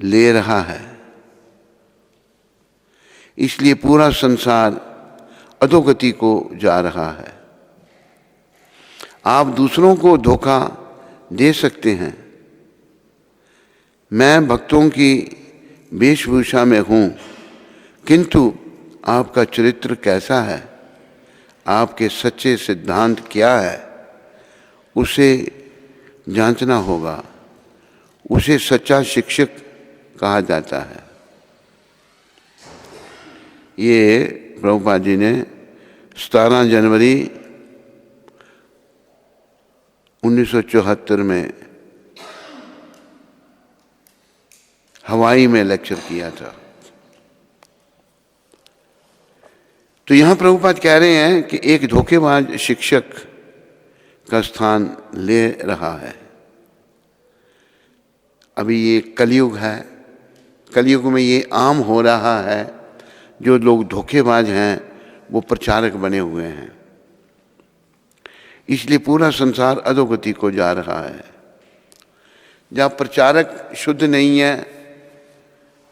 ले रहा है, इसलिए पूरा संसार अधोगति को जा रहा है। आप दूसरों को धोखा दे सकते हैं। मैं भक्तों की वेशभूषा में हूँ, किंतु आपका चरित्र कैसा है, आपके सच्चे सिद्धांत क्या है, उसे जांचना होगा। उसे सच्चा शिक्षक कहा जाता है। ये प्रभुपाद जी ने 17 जनवरी 1974 में हवाई में लेक्चर किया था। तो यहां प्रभुपाद कह रहे हैं कि एक धोखेबाज शिक्षक का स्थान ले रहा है। अभी ये कलयुग है, कलयुग में ये आम हो रहा है। जो लोग धोखेबाज हैं वो प्रचारक बने हुए हैं, इसलिए पूरा संसार अधोगति को जा रहा है। जब प्रचारक शुद्ध नहीं है,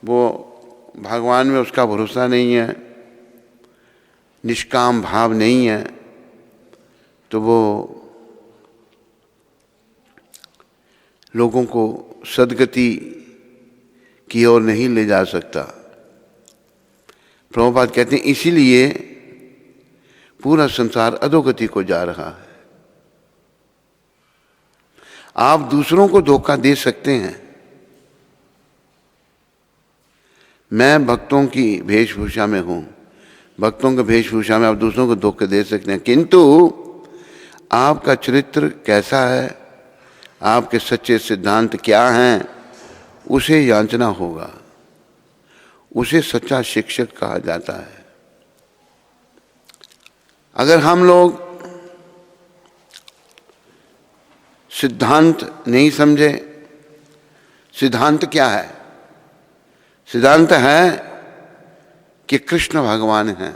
वो भगवान में उसका भरोसा नहीं है, निष्काम भाव नहीं है, तो वो लोगों को सद्गति की ओर नहीं ले जा सकता। प्रभुपाद कहते हैं इसीलिए पूरा संसार अधोगति को जा रहा है। आप दूसरों को धोखा दे सकते हैं। मैं भक्तों की वेशभूषा में हूं, भक्तों के वेशभूषा में आप दूसरों को धोखे दे सकते हैं, किंतु आपका चरित्र कैसा है, आपके सच्चे सिद्धांत क्या हैं, उसे जांचना होगा। उसे सच्चा शिक्षक कहा जाता है। अगर हम लोग सिद्धांत नहीं समझे, सिद्धांत क्या है? सिद्धांत है कि कृष्ण भगवान हैं,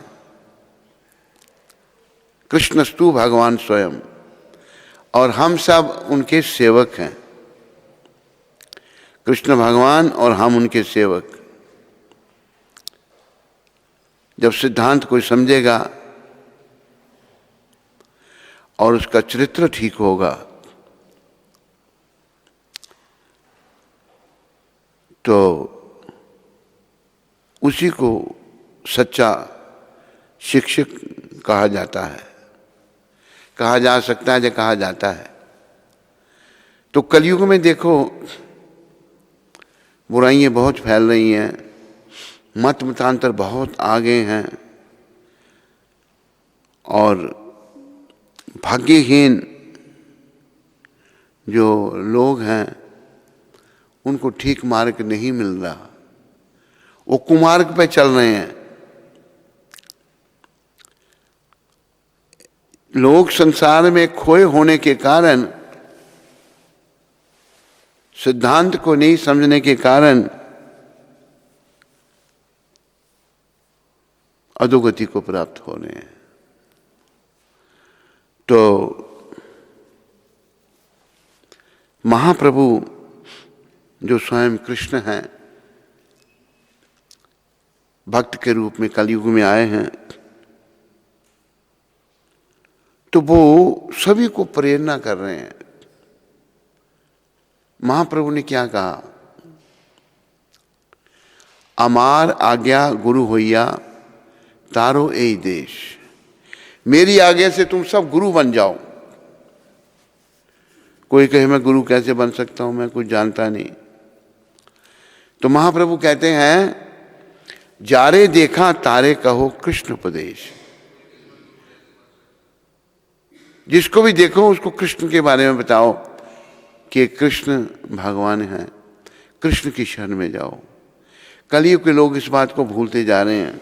कृष्णस्तु भगवान स्वयं, और हम सब उनके सेवक हैं। कृष्ण भगवान और हम उनके सेवक। जब सिद्धांत कोई समझेगा और उसका चरित्र ठीक होगा, तो उसी को सच्चा शिक्षक कहा जाता है, कहा जा सकता है, जो कहा जाता है। तो कलयुग में देखो बुराइयां बहुत फैल रही हैं, मत मतांतर बहुत आगे हैं, और भाग्यहीन जो लोग हैं उनको ठीक मार्ग नहीं मिल रहा, वो कुमार्ग पे चल रहे हैं। लोग संसार में खोए होने के कारण, सिद्धांत को नहीं समझने के कारण अधोगति को प्राप्त हो रहे हैं। तो महाप्रभु जो स्वयं कृष्ण हैं, भक्त के रूप में कलयुग में आए हैं, तो वो सभी को प्रेरणा कर रहे हैं। महाप्रभु ने क्या कहा? अमार आज्ञा गुरु होइया तारो ए देश। मेरी आज्ञा से तुम सब गुरु बन जाओ। कोई कहे मैं गुरु कैसे बन सकता हूं, मैं कुछ जानता नहीं। तो महाप्रभु कहते हैं जारे देखा तारे कहो कृष्ण उपदेश। जिसको भी देखो उसको कृष्ण के बारे में बताओ कि कृष्ण भगवान है, कृष्ण की शरण में जाओ। कलयुग के लोग इस बात को भूलते जा रहे हैं।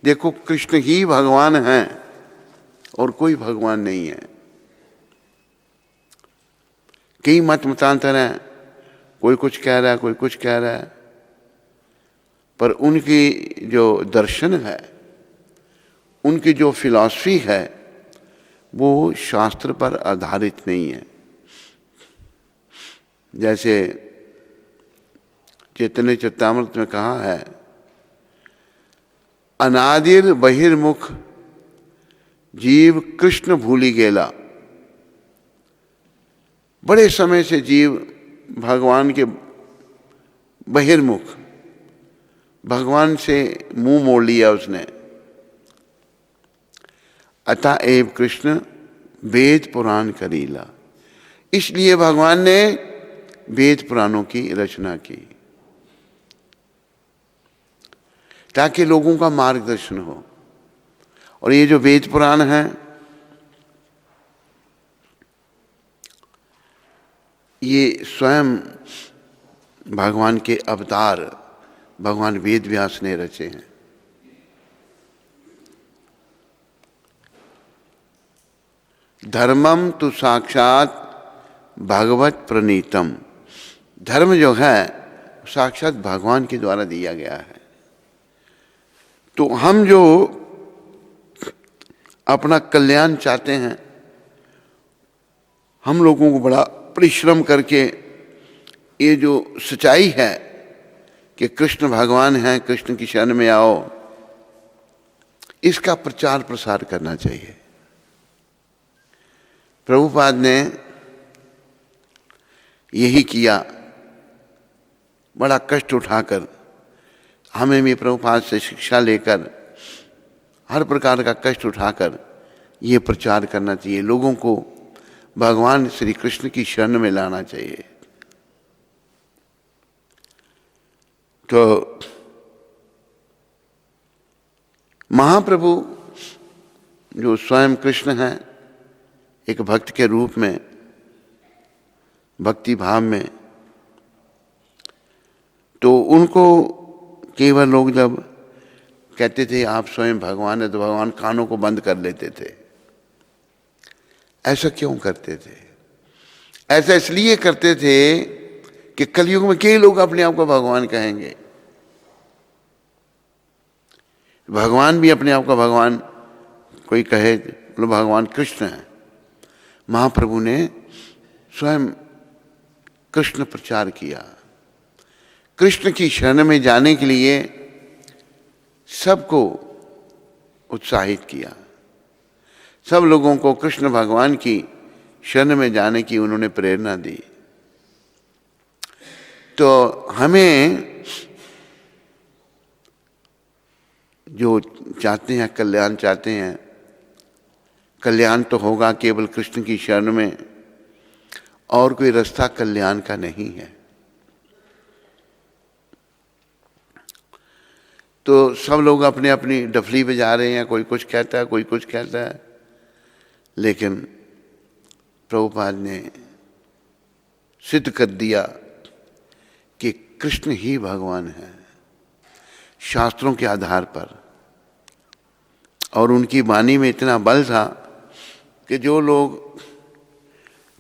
देखो कृष्ण ही भगवान हैं और कोई भगवान नहीं है। कई मत मतांतर हैं, कोई कुछ कह रहा है, कोई कुछ कह रहा है, पर उनकी जो दर्शन है, उनकी जो फिलॉसफी है, वो शास्त्र पर आधारित नहीं है। जैसे चैतन्य चरितामृत में कहा है, अनादिर बहिर्मुख जीव कृष्ण भूली गेला। बड़े समय से जीव भगवान के बहिर्मुख, भगवान से मुंह मोड़ लिया उसने। अतएव कृष्ण वेद पुराण करीला, इसलिए भगवान ने वेद पुराणों की रचना की ताकि लोगों का मार्गदर्शन हो। और ये जो वेद पुराण है, ये स्वयं भगवान के अवतार भगवान वेद व्यास ने रचे हैं। धर्मम तो साक्षात भगवत प्रणीतम, धर्म जो है साक्षात भगवान के द्वारा दिया गया है। तो हम जो अपना कल्याण चाहते हैं, हम लोगों को बड़ा परिश्रम करके ये जो सच्चाई है कि कृष्ण भगवान हैं, कृष्ण की शरण में आओ, इसका प्रचार प्रसार करना चाहिए। प्रभुपाद ने यही किया, बड़ा कष्ट उठाकर। हमें भी प्रभुपाद से शिक्षा लेकर हर प्रकार का कष्ट उठाकर ये प्रचार करना चाहिए, लोगों को भगवान श्री कृष्ण की शरण में लाना चाहिए। तो महाप्रभु जो स्वयं कृष्ण हैं, एक भक्त के रूप में, भक्ति भाव में, तो उनको केवल लोग जब कहते थे आप स्वयं भगवान है, तो भगवान कानों को बंद कर लेते थे। ऐसा क्यों करते थे? ऐसा इसलिए करते थे कि कलयुग में कई लोग अपने आप को भगवान कहेंगे। भगवान भी अपने आप को भगवान कोई कहे, बोलो भगवान कृष्ण है। महाप्रभु ने स्वयं कृष्ण प्रचार किया, कृष्ण की शरण में जाने के लिए सबको उत्साहित किया, सब लोगों को कृष्ण भगवान की शरण में जाने की उन्होंने प्रेरणा दी। तो हमें जो चाहते हैं, कल्याण चाहते हैं, कल्याण तो होगा केवल कृष्ण की शरण में, और कोई रास्ता कल्याण का नहीं है। तो सब लोग अपने अपनी डफली बजा रहे हैं, कोई कुछ कहता है, कोई कुछ कहता है, लेकिन प्रभुपाद ने सिद्ध कर दिया कि कृष्ण ही भगवान है, शास्त्रों के आधार पर। और उनकी वाणी में इतना बल था कि जो लोग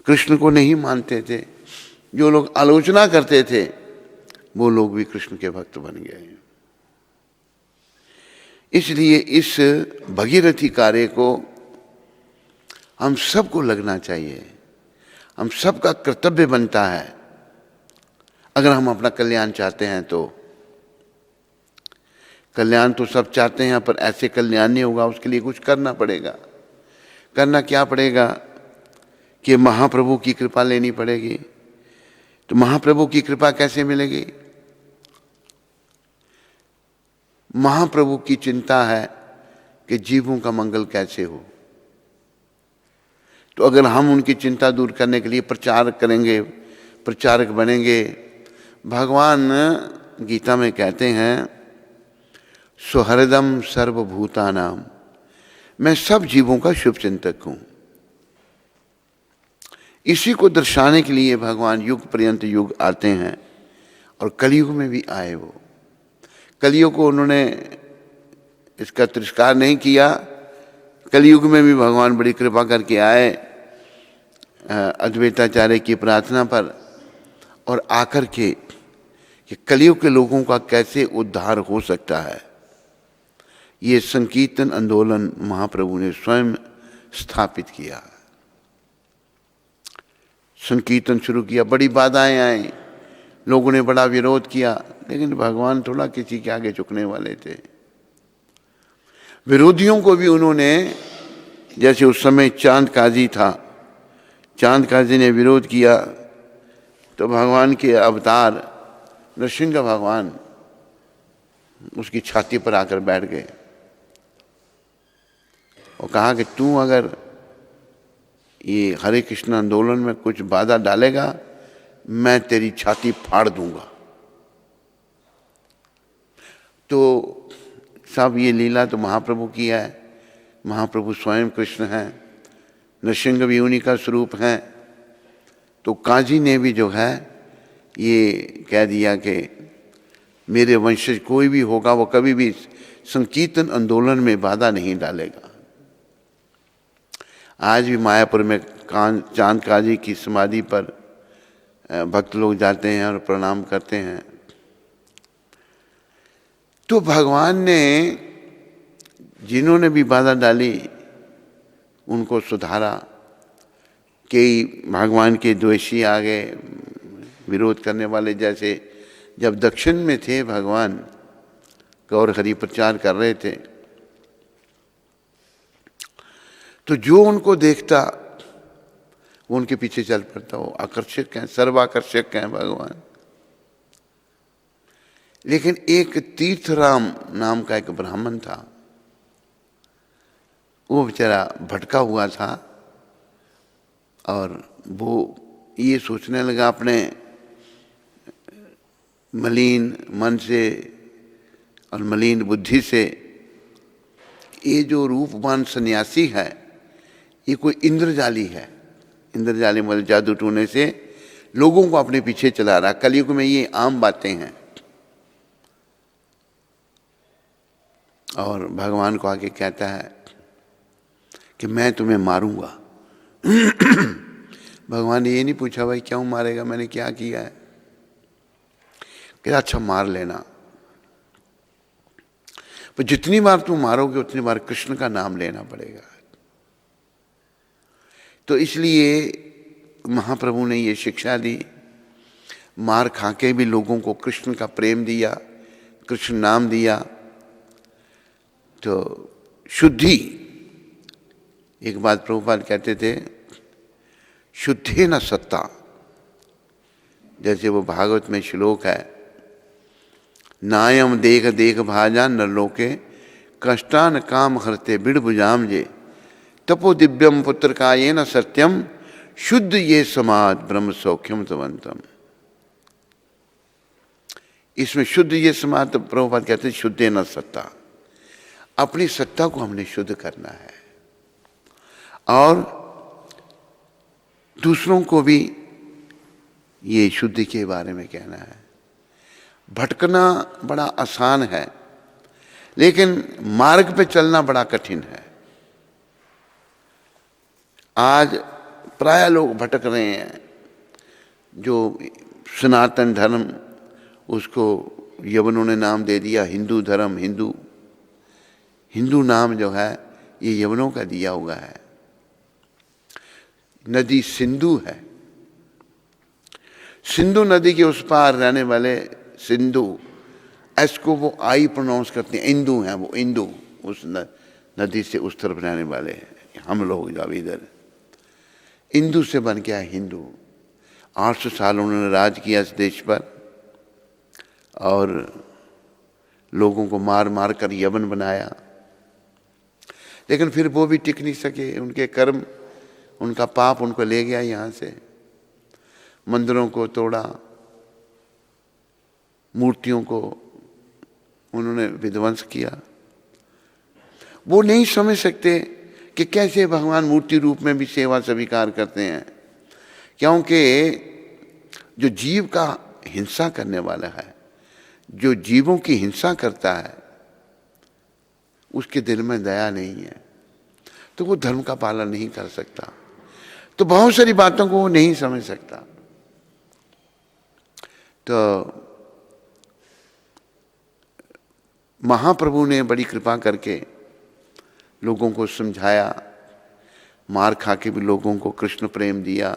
कृष्ण को नहीं मानते थे, जो लोग आलोचना करते थे, वो लोग भी कृष्ण के भक्त बन गए। इसलिए इस भगीरथी कार्य को हम सबको लगना चाहिए, हम सबका कर्तव्य बनता है। अगर हम अपना कल्याण चाहते हैं तो कल्याण तो सब चाहते हैं, पर ऐसे कल्याण नहीं होगा, उसके लिए कुछ करना पड़ेगा। करना क्या पड़ेगा कि महाप्रभु की कृपा लेनी पड़ेगी। तो महाप्रभु की कृपा कैसे मिलेगी? महाप्रभु की चिंता है कि जीवों का मंगल कैसे हो। तो अगर हम उनकी चिंता दूर करने के लिए प्रचार करेंगे, प्रचारक बनेंगे, भगवान गीता में कहते हैं सुहृदम सर्वभूतानाम, मैं सब जीवों का शुभ चिंतक हूं। इसी को दर्शाने के लिए भगवान युग पर्यंत युग आते हैं, और कलयुग में भी आए। वो कलयुग को उन्होंने इसका तिरस्कार नहीं किया। कलयुग में भी भगवान बड़ी कृपा करके आए अद्वैताचार्य की प्रार्थना पर, और आकर के कि कलयुग के लोगों का कैसे उद्धार हो सकता है, ये संकीर्तन आंदोलन महाप्रभु ने स्वयं स्थापित किया। संकीर्तन शुरू किया, बड़ी बाधाएं आई, लोगों ने बड़ा विरोध किया, लेकिन भगवान थोड़ा किसी के आगे झुकने वाले थे। विरोधियों को भी उन्होंने, जैसे उस समय चांद काजी था, चांद काजी ने विरोध किया तो भगवान के अवतार नृसिंह भगवान उसकी छाती पर आकर बैठ गए और कहा कि तू अगर ये हरे कृष्ण आंदोलन में कुछ बाधा डालेगा, मैं तेरी छाती फाड़ दूंगा। तो सब ये लीला तो महाप्रभु की है, महाप्रभु स्वयं कृष्ण हैं, नृसिंह भी उन्हीं का स्वरूप है। तो काजी ने भी जो है ये कह दिया कि मेरे वंशज कोई भी होगा वो कभी भी संकीर्तन आंदोलन में बाधा नहीं डालेगा। आज भी मायापुर में चांद काजी की समाधि पर भक्त लोग जाते हैं और प्रणाम करते हैं। तो भगवान ने जिन्होंने भी बाधा डाली उनको सुधारा। कई भगवान के द्वेषी आ गए, विरोध करने वाले, जैसे जब दक्षिण में थे भगवान गौर हरि प्रचार कर रहे थे तो जो उनको देखता वो उनके पीछे चल पड़ता। वो आकर्षक हैं, सर्वाकर्षक हैं भगवान। लेकिन एक तीर्थराम नाम का एक ब्राह्मण था, वो बेचारा भटका हुआ था और वो ये सोचने लगा अपने मलिन मन से और मलिन बुद्धि से, ये जो रूपवान सन्यासी है ये कोई इंद्रजाली है। इंद्रजाली मतलब जादू टूने से लोगों को अपने पीछे चला रहा। कलयुग में ये आम बातें हैं। और भगवान को आके कहता है कि मैं तुम्हें मारूंगा। भगवान ने ये नहीं पूछा भाई क्यों मारेगा, मैंने क्या किया है। कहता अच्छा मार लेना, पर जितनी बार तुम मारोगे उतनी बार कृष्ण का नाम लेना पड़ेगा। तो इसलिए महाप्रभु ने ये शिक्षा दी, मार खा के भी लोगों को कृष्ण का प्रेम दिया, कृष्ण नाम दिया। तो शुद्धि, एक बात प्रभुपाद कहते थे, शुद्धे न सत्ता, जैसे वो भागवत में श्लोक है, नायम देख देख भाजा नरलोके कष्टान काम हरते बिड़ भुजाम जे तपो दिव्यम पुत्र का ये न सत्यम शुद्ध ये समाज ब्रह्म सौख्यम तवंतम। इसमें शुद्ध ये समाज, तो प्रभुपाद कहते हैं शुद्धे न सत्ता, अपनी सत्ता को हमने शुद्ध करना है और दूसरों को भी ये शुद्धि के बारे में कहना है। भटकना बड़ा आसान है लेकिन मार्ग पे चलना बड़ा कठिन है। आज प्राय लोग भटक रहे हैं। जो सनातन धर्म, उसको यवनों ने नाम दे दिया हिंदू धर्म। हिंदू नाम जो है ये यवनों का दिया हुआ है। नदी सिंधु है, सिंधु नदी के उस पार रहने वाले सिंधु, एस को वो आई प्रोनाउंस करते हैं, इंदु हैं वो, इंदु उस नदी से उस तरफ रहने वाले हैं। हम लोग जब इधर इंदु से बन गया हिंदू। 800 साल उन्होंने राज किया इस देश पर और लोगों को मार मार कर यवन बनाया, लेकिन फिर वो भी टिक नहीं सके। उनके कर्म, उनका पाप उनको ले गया यहाँ से। मंदिरों को तोड़ा, मूर्तियों को उन्होंने विध्वंस किया। वो नहीं समझ सकते कि कैसे भगवान मूर्ति रूप में भी सेवा स्वीकार करते हैं, क्योंकि जो जीव का हिंसा करने वाला है, जो जीवों की हिंसा करता है, उसके दिल में दया नहीं है, तो वो धर्म का पालन नहीं कर सकता। तो बहुत सारी बातों को वो नहीं समझ सकता। तो महाप्रभु ने बड़ी कृपा करके लोगों को समझाया, मार खा के भी लोगों को कृष्ण प्रेम दिया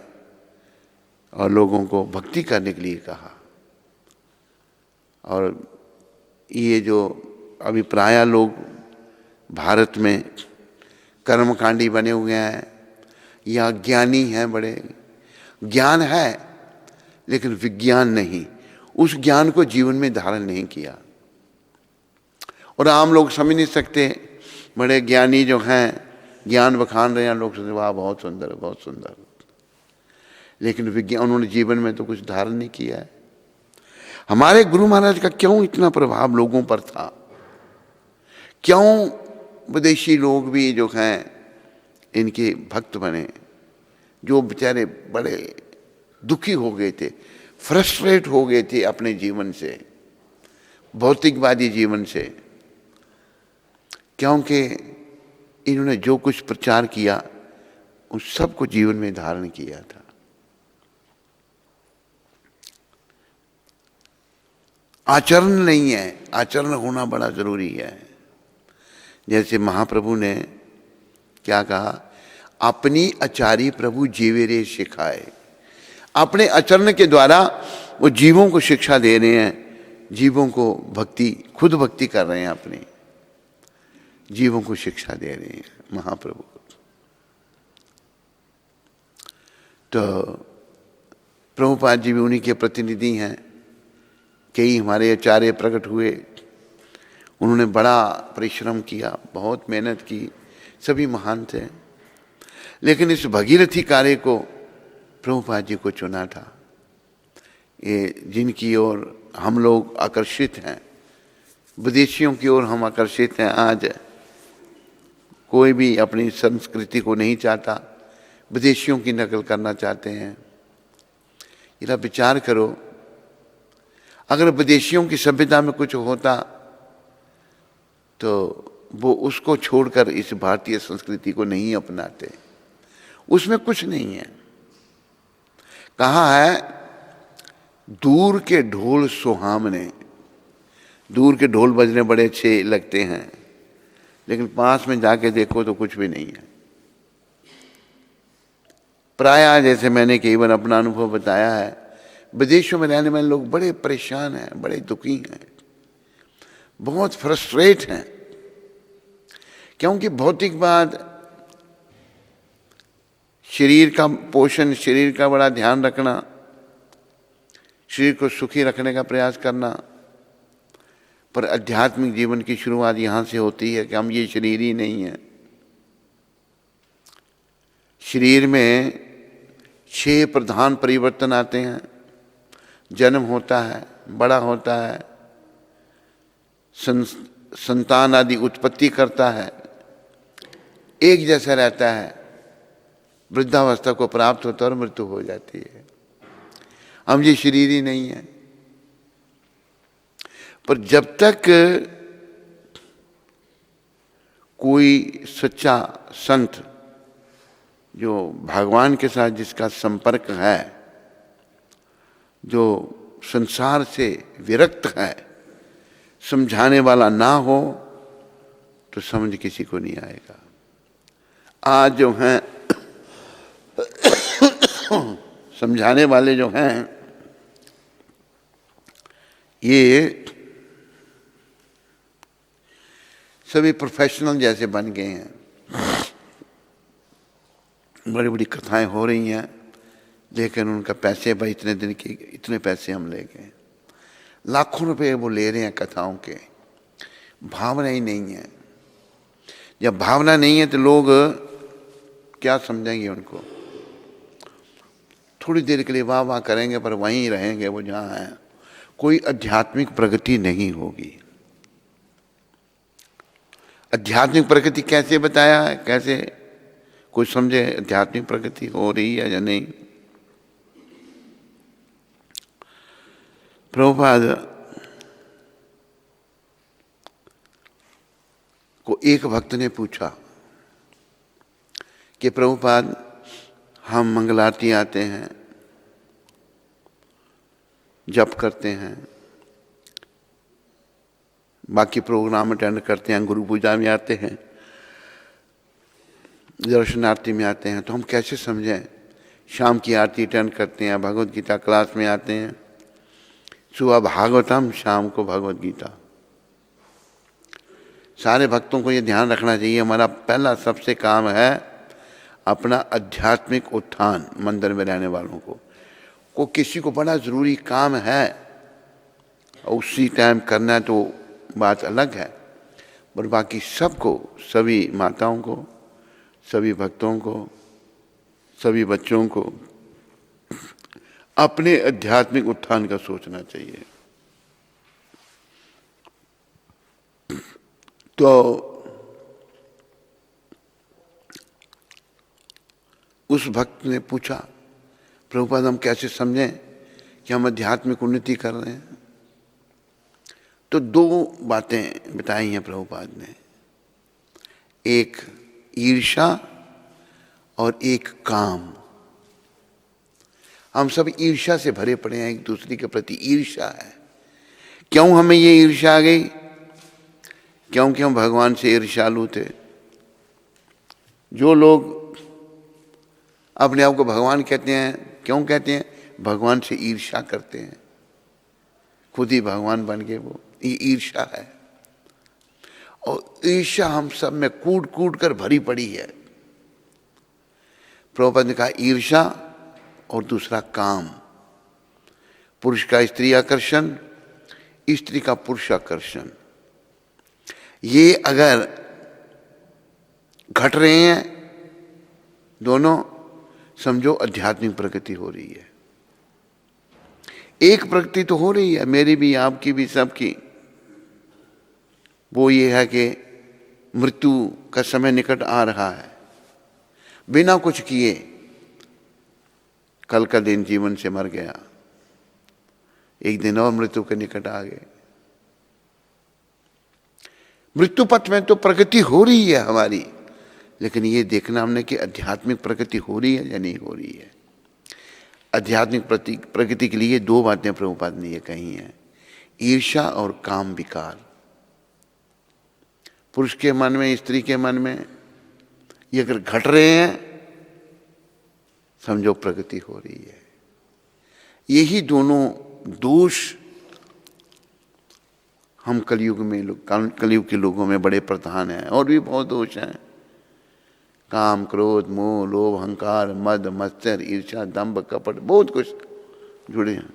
और लोगों को भक्ति करने के लिए कहा। और ये जो अभी प्रायः लोग भारत में कर्मकांडी बने हुए हैं या ज्ञानी हैं, बड़े ज्ञान है लेकिन विज्ञान नहीं, उस ज्ञान को जीवन में धारण नहीं किया। और आम लोग समझ नहीं सकते, बड़े ज्ञानी जो हैं ज्ञान बखान रहे हैं, लोग सोचते वाह बहुत सुंदर बहुत सुंदर, लेकिन विज्ञान उन्होंने जीवन में तो कुछ धारण नहीं किया है। हमारे गुरु महाराज का क्यों इतना प्रभाव लोगों पर था, क्यों विदेशी लोग भी जो हैं इनके भक्त बने, जो बेचारे बड़े दुखी हो गए थे, फ्रस्ट्रेट हो गए थे अपने जीवन से, भौतिकवादी जीवन से, क्योंकि इन्होंने जो कुछ प्रचार किया उस सब को जीवन में धारण किया था। आचरण नहीं है, आचरण होना बड़ा जरूरी है। जैसे महाप्रभु ने क्या कहा, अपनी आचारी प्रभु जीवे रे सिखाए। अपने आचरण के द्वारा वो जीवों को शिक्षा दे रहे हैं, जीवों को भक्ति, खुद भक्ति कर रहे हैं, अपनी जीवों को शिक्षा दे रहे हैं महाप्रभु को। तो प्रभुपाद जी भी उन्हीं के प्रतिनिधि हैं। कई हमारे आचार्य प्रकट हुए, उन्होंने बड़ा परिश्रम किया, बहुत मेहनत की, सभी महान थे, लेकिन इस भगीरथी कार्य को प्रभुपाद जी को चुना था। ये जिनकी ओर हम लोग आकर्षित हैं, विदेशियों की ओर हम आकर्षित हैं। आज कोई भी अपनी संस्कृति को नहीं चाहता, विदेशियों की नकल करना चाहते हैं। जरा विचार करो, अगर विदेशियों की सभ्यता में कुछ होता तो वो उसको छोड़कर इस भारतीय संस्कृति को नहीं अपनाते। उसमें कुछ नहीं है। कहा है दूर के ढोल सुहामने, दूर के ढोल बजने बड़े अच्छे लगते हैं, लेकिन पास में जाके देखो तो कुछ भी नहीं है। प्रायः जैसे मैंने कई बार अपना अनुभव बताया है, विदेशों में रहने वाले लोग बड़े परेशान हैं, बड़े दुखी हैं, बहुत फ्रस्ट्रेट हैं, क्योंकि भौतिकवाद, शरीर का पोषण, शरीर का बड़ा ध्यान रखना, शरीर को सुखी रखने का प्रयास करना, पर आध्यात्मिक जीवन की शुरुआत यहाँ से होती है कि हम ये शरीर ही नहीं है। शरीर में 6 प्रधान परिवर्तन आते हैं। जन्म होता है, बड़ा होता है, संतान आदि उत्पत्ति करता है, एक जैसा रहता है, वृद्धावस्था को प्राप्त होता है और मृत्यु हो जाती है। हम ये शरीर ही नहीं है। पर जब तक कोई सच्चा संत जो भगवान के साथ जिसका संपर्क है, जो संसार से विरक्त है, समझाने वाला ना हो तो समझ किसी को नहीं आएगा। आज जो हैं समझाने वाले जो हैं, ये सभी प्रोफेशनल जैसे बन गए हैं। बड़ी बड़ी कथाएं हो रही हैं, लेकिन उनका पैसे भाई इतने दिन की, इतने पैसे हम ले गए, लाखों रुपए वो ले रहे हैं कथाओं के। भावना ही नहीं है। जब भावना नहीं है तो लोग क्या समझेंगे उनको? थोड़ी देर के लिए वाह वाह करेंगे, पर वहीं रहेंगे वो जहाँ हैं। कोई आध्यात्मिक प्रगति नहीं होगी। आध्यात्मिक प्रगति कैसे बताया है, कैसे कुछ समझे आध्यात्मिक प्रगति हो रही है या नहीं? प्रभुपाद को एक भक्त ने पूछा कि प्रभुपाद, हम मंगल आरती आते हैं, जप करते हैं, बाकी प्रोग्राम अटेंड करते हैं, गुरु पूजा में आते हैं, दर्शन आरती में आते हैं, तो हम कैसे समझें? शाम की आरती अटेंड करते हैं, भगवत गीता क्लास में आते हैं, सुबह भागवतम, शाम को भगवत गीता। सारे भक्तों को ये ध्यान रखना चाहिए, हमारा पहला सबसे काम है अपना आध्यात्मिक उत्थान। मंदिर में रहने वालों को किसी को बड़ा ज़रूरी काम है और उसी टाइम करना है तो बात अलग है, पर बाकी सबको, सभी माताओं को, सभी भक्तों को, सभी बच्चों को अपने आध्यात्मिक उत्थान का सोचना चाहिए। तो उस भक्त ने पूछा, प्रभुपाद हम कैसे समझें कि हम आध्यात्मिक उन्नति कर रहे हैं? तो दो बातें बताई हैं प्रभुपाद ने, एक ईर्ष्या और एक काम। हम सब ईर्ष्या से भरे पड़े हैं, एक दूसरे के प्रति ईर्ष्या है। क्यों हमें ये ईर्ष्या आ गई? क्योंकि हम भगवान से ईर्ष्यालु थे। जो लोग अपने आप को भगवान कहते हैं, क्यों कहते हैं? भगवान से ईर्ष्या करते हैं, खुद ही भगवान बन गए वो, ये ईर्ष्या है। और ईर्ष्या हम सब में कूट कूट कर भरी पड़ी है। प्रभुपाद ने कहा ईर्ष्या और दूसरा काम। पुरुष का स्त्री आकर्षण, स्त्री का पुरुष आकर्षण, ये अगर घट रहे हैं दोनों, समझो आध्यात्मिक प्रगति हो रही है। एक प्रगति तो हो रही है, मेरी भी, आपकी भी, सबकी। वो ये है कि मृत्यु का समय निकट आ रहा है। बिना कुछ किए कल का दिन जीवन से मर गया, एक दिन और मृत्यु के निकट आ गए। मृत्यु पथ में तो प्रगति हो रही है हमारी, लेकिन ये देखना हमने कि आध्यात्मिक प्रगति हो रही है या नहीं हो रही है। आध्यात्मिक प्रगति के लिए दो बातें प्रभुपाद ने ये कही हैं, ईर्ष्या और काम विकार। पुरुष के मन में, स्त्री के मन में ये अगर घट रहे हैं, समझो प्रगति हो रही है। यही दोनों दोष हम कलयुग के लोगों में बड़े प्रधान हैं। और भी बहुत दोष हैं, काम, क्रोध, मोह, लोभ, अहंकार, मद, मत्सर, ईर्ष्या, दंभ, कपट, बहुत कुछ जुड़े हैं।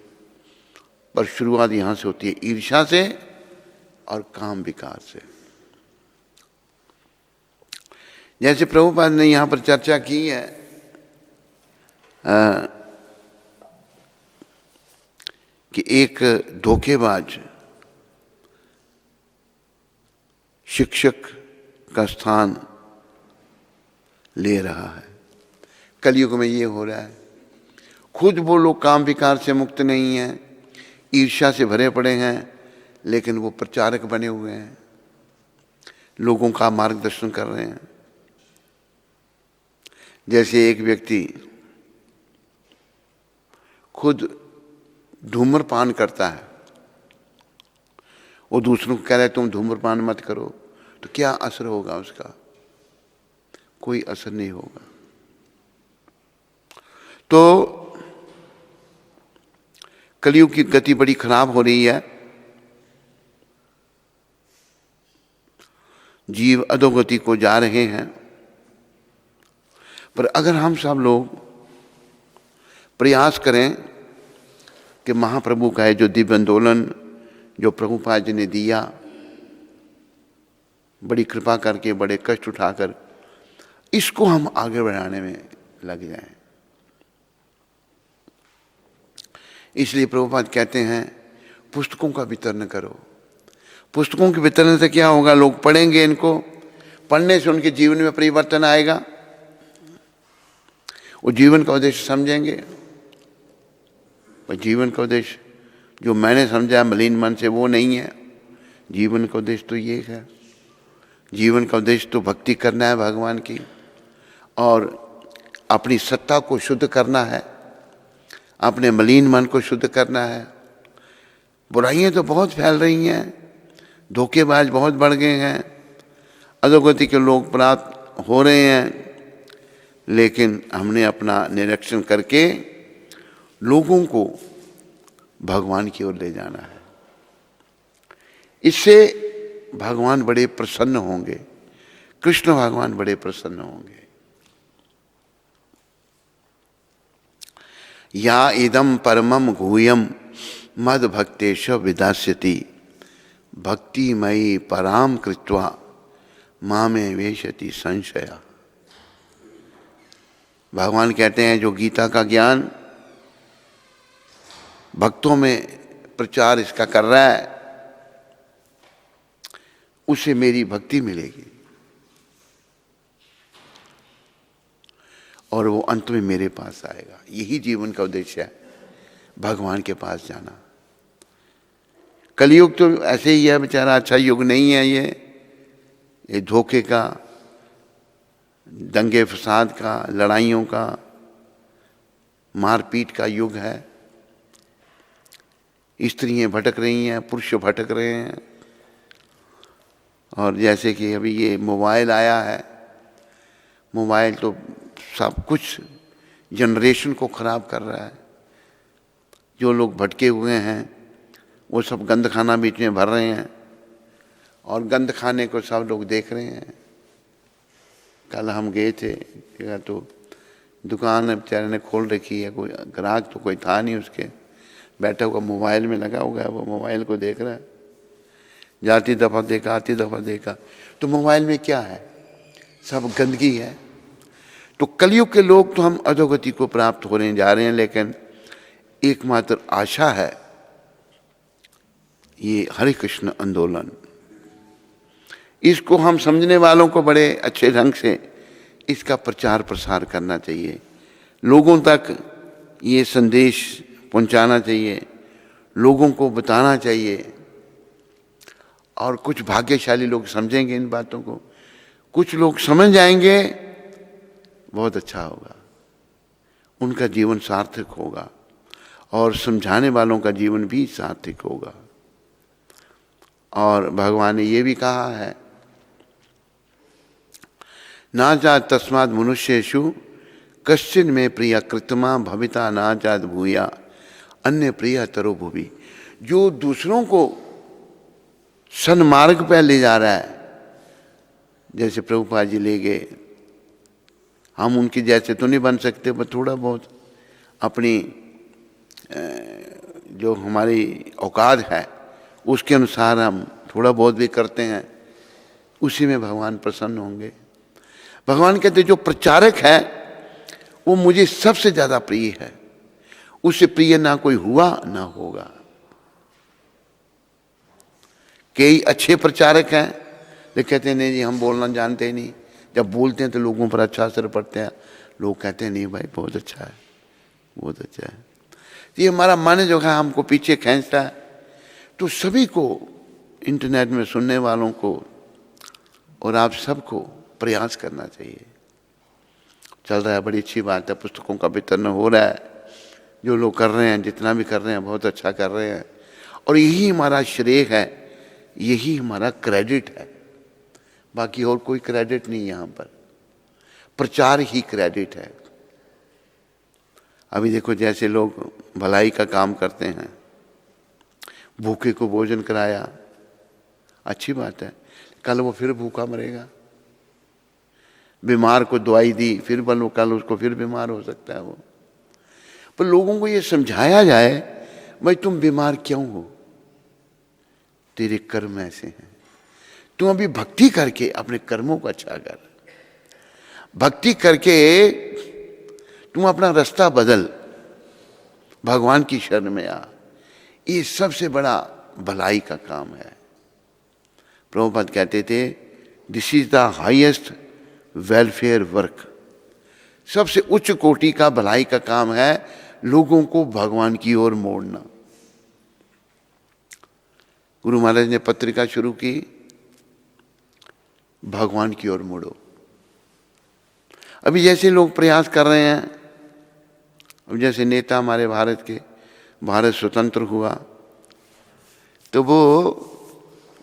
पर शुरुआत यहां से होती है, ईर्ष्या से और काम विकार से। जैसे प्रभुपाद ने यहां पर चर्चा की है कि एक धोखेबाज शिक्षक का स्थान ले रहा है। कलयुग में ये हो रहा है। खुद वो लोग काम विकार से मुक्त नहीं हैं, ईर्ष्या से भरे पड़े हैं, लेकिन वो प्रचारक बने हुए हैं, लोगों का मार्गदर्शन कर रहे हैं। जैसे एक व्यक्ति खुद धूम्रपान करता है, वो दूसरों को कह रहा है तुम धूम्रपान मत करो, तो क्या असर होगा उसका? कोई असर नहीं होगा। तो कलयुग की गति बड़ी खराब हो रही है। जीव अधोगति को जा रहे हैं। पर अगर हम सब लोग प्रयास करें कि महाप्रभु का है जो दिव्य आंदोलन जो प्रभुपाद जी ने दिया, बड़ी कृपा करके, बड़े कष्ट उठाकर, इसको हम आगे बढ़ाने में लग जाएं। इसलिए प्रभुपाद कहते हैं पुस्तकों का वितरण करो। पुस्तकों के वितरण से क्या होगा? लोग पढ़ेंगे, इनको पढ़ने से उनके जीवन में परिवर्तन आएगा, वो जीवन का उद्देश्य समझेंगे। पर जीवन का उद्देश्य जो मैंने समझा मलिन मन से वो नहीं है। जीवन का उद्देश्य तो ये है, जीवन का उद्देश्य तो भक्ति करना है भगवान की, और अपनी सत्ता को शुद्ध करना है, अपने मलिन मन को शुद्ध करना है। बुराइयां तो बहुत फैल रही हैं, धोखेबाज बहुत बढ़ गए हैं, अधोगति के लोग प्राप्त हो रहे हैं, लेकिन हमने अपना निरीक्षण करके लोगों को भगवान की ओर ले जाना है। इससे भगवान बड़े प्रसन्न होंगे, कृष्ण भगवान बड़े प्रसन्न होंगे। या इदम परमम गुह्यम मद भक्तेश विदास्यति भक्तिमयी पराम कृत्वा मामे वेशति संशया। भगवान कहते हैं जो गीता का ज्ञान भक्तों में प्रचार इसका कर रहा है, उसे मेरी भक्ति मिलेगी और वो अंत में मेरे पास आएगा। यही जीवन का उद्देश्य है, भगवान के पास जाना। कलयुग तो ऐसे ही है बेचारा, अच्छा युग नहीं है ये धोखे का, दंगे फसाद का, लड़ाइयों का, मारपीट का युग है। स्त्रियां भटक रही हैं, पुरुष भटक रहे हैं। और जैसे कि अभी ये मोबाइल आया है, मोबाइल तो सब कुछ जनरेशन को खराब कर रहा है। जो लोग भटके हुए हैं वो सब गंद खाना बीच में भर रहे हैं और गंद खाने को सब लोग देख रहे हैं। कल हम गए थे तो दुकान बेचारे ने खोल रखी है, कोई ग्राहक तो कोई था नहीं, उसके बैठा हुआ मोबाइल में लगा हुआ है, वो मोबाइल को देख रहा है। जाती दफ़ा देखा, आती दफ़ा देखा, तो मोबाइल में क्या है, सब गंदगी है। तो कलयुग के लोग तो हम अधोगति को प्राप्त होने जा रहे हैं, लेकिन एकमात्र आशा है ये हरे कृष्ण आंदोलन। इसको हम समझने वालों को बड़े अच्छे ढंग से इसका प्रचार प्रसार करना चाहिए, लोगों तक ये संदेश पहुंचाना चाहिए, लोगों को बताना चाहिए। और कुछ भाग्यशाली लोग समझेंगे इन बातों को, कुछ लोग समझ जाएंगे, बहुत अच्छा होगा, उनका जीवन सार्थक होगा और समझाने वालों का जीवन भी सार्थक होगा। और भगवान ने ये भी कहा है, ना जात तस्मात् मनुष्येषु कश्चिन में प्रिय कृतमा भविता ना जात भूया अन्य प्रिय तरो भुवि। जो दूसरों को सन्मार्ग पर ले जा रहा है, जैसे प्रभुपाद जी ले गए, हम उनके जैसे तो नहीं बन सकते, पर थोड़ा बहुत अपनी जो हमारी औकात है उसके अनुसार हम थोड़ा बहुत भी करते हैं, उसी में भगवान प्रसन्न होंगे। भगवान कहते जो प्रचारक है वो मुझे सबसे ज़्यादा प्रिय है, उससे प्रिय ना कोई हुआ ना होगा। कई अच्छे प्रचारक हैं लेकिन कहते हैं नहीं जी हम बोलना जानते ही नहीं, जब बोलते हैं तो लोगों पर अच्छा असर पड़ता है, लोग कहते हैं नहीं भाई बहुत अच्छा है, बहुत अच्छा है। ये हमारा मन जो है हमको पीछे खींचता है। तो सभी को, इंटरनेट में सुनने वालों को और आप सबको प्रयास करना चाहिए। चल रहा है, बड़ी अच्छी बात है, पुस्तकों का वितरण हो रहा है, जो लोग कर रहे हैं, जितना भी कर रहे हैं बहुत अच्छा कर रहे हैं। और यही हमारा श्रेय है, यही हमारा क्रेडिट है, बाकी और कोई क्रेडिट नहीं। यहाँ पर प्रचार ही क्रेडिट है। अभी देखो जैसे लोग भलाई का काम करते हैं, भूखे को भोजन कराया, अच्छी बात है, कल वो फिर भूखा मरेगा। बीमार को दवाई दी, फिर कल उसको फिर बीमार हो सकता है वो। पर लोगों को ये समझाया जाए, भाई तुम बीमार क्यों हो, तेरे कर्म ऐसे हैं, तुम अभी भक्ति करके अपने कर्मों को अच्छा कर, भक्ति करके तुम अपना रास्ता बदल, भगवान की शरण में आ। ये सबसे बड़ा भलाई का काम है। प्रभुपाद कहते थे this is the highest welfare work. सबसे उच्च कोटि का भलाई का काम है लोगों को भगवान की ओर मोड़ना। गुरु महाराज ने पत्रिका शुरू की, भगवान की ओर मुड़ो। अभी जैसे लोग प्रयास कर रहे हैं, अब जैसे नेता हमारे भारत के, भारत स्वतंत्र हुआ तो वो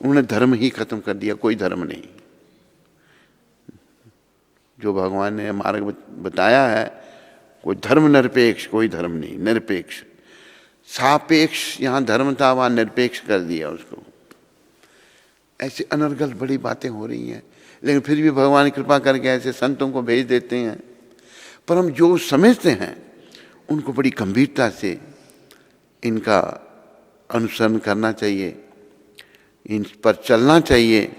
उन्होंने धर्म ही खत्म कर दिया, कोई धर्म नहीं। जो भगवान ने मार्ग बताया है, कोई धर्म निरपेक्ष, कोई धर्म नहीं, निरपेक्ष। सापेक्ष यहाँ धर्म था, वहाँ निरपेक्ष कर दिया उसको। ऐसी अनर्गल बड़ी बातें हो रही हैं, लेकिन फिर भी भगवान कृपा करके ऐसे संतों को भेज देते हैं। पर हम जो समझते हैं उनको बड़ी गंभीरता से इनका अनुसरण करना चाहिए, इन पर चलना चाहिए